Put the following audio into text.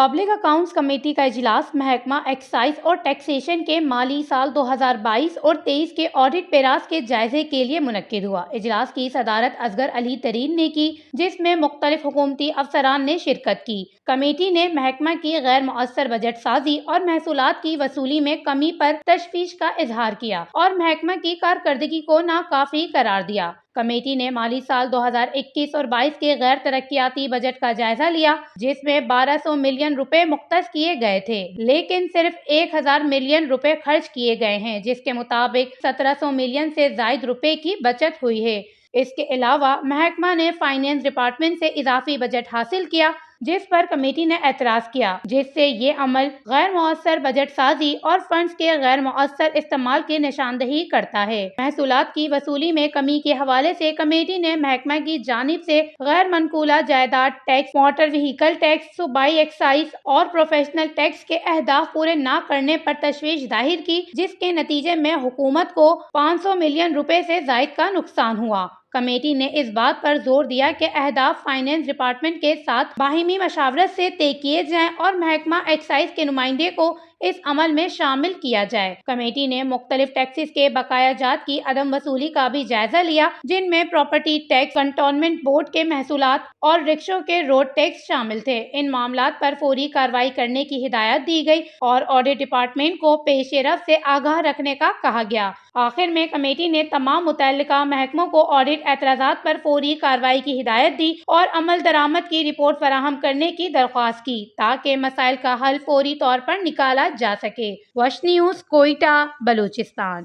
Public accounts committee کا اجلاس محکمہ ایکسائز اور ٹیکسیشن کے مالی سال 2022 اور 23 کے آڈٹ پیراز کے جائزے کے لیے منعقد ہوا۔ اجلاس کی صدارت اصغر علی ترین نے کی، جس میں مختلف حکومتی افسران نے شرکت کی۔ کمیٹی نے محکمہ کی غیر مؤثر بجٹ سازی اور محصولات کی وصولی میں کمی پر تشویش کا اظہار کیا اور محکمہ کی کارکردگی کو ناکافی قرار دیا۔ کمیٹی نے مالی سال 2021 اور 22 کے غیر ترقیاتی بجٹ کا جائزہ لیا، جس میں 1200 ملین روپے مختص کیے گئے تھے، لیکن صرف 1000 ملین روپے خرچ کیے گئے ہیں، جس کے مطابق 1700 ملین سے زائد روپے کی بچت ہوئی ہے۔ اس کے علاوہ محکمہ نے فائنانس ڈپارٹمنٹ سے اضافی بجٹ حاصل کیا، جس پر کمیٹی نے اعتراض کیا، جس سے یہ عمل غیر مؤثر بجٹ سازی اور فنڈز کے غیر مؤثر استعمال کی نشاندہی کرتا ہے۔ محصولات کی وصولی میں کمی کے حوالے سے کمیٹی نے محکمہ کی جانب سے غیر منقولہ جائیداد ٹیکس، موٹر وہیکل ٹیکس، صوبائی ایکسائز اور پروفیشنل ٹیکس کے اہداف پورے نہ کرنے پر تشویش ظاہر کی، جس کے نتیجے میں حکومت کو 500 ملین روپے سے زائد کا نقصان ہوا۔ کمیٹی نے اس بات پر زور دیا کہ اہداف فائنانس ڈپارٹمنٹ کے ساتھ باہمی مشاورت سے طے کیے جائیں اور محکمہ ایکسائز کے نمائندے کو اس عمل میں شامل کیا جائے۔ کمیٹی نے مختلف ٹیکسز کے بقایا جات کی عدم وصولی کا بھی جائزہ لیا، جن میں پراپرٹی ٹیکس، کنٹونمنٹ بورڈ کے محصولات اور رکشوں کے روڈ ٹیکس شامل تھے۔ ان معاملات پر فوری کارروائی کرنے کی ہدایت دی گئی اور آڈٹ ڈپارٹمنٹ کو پیش رفت سے آگاہ رکھنے کا کہا گیا۔ آخر میں کمیٹی نے تمام متعلقہ محکموں کو آڈٹ اعتراضات پر فوری کارروائی کی ہدایت دی اور عمل درآمد کی رپورٹ فراہم کرنے کی درخواست کی، تاکہ مسائل کا حل فوری طور پر نکالا جا سکے۔ وش نیوز، کوئٹہ، بلوچستان۔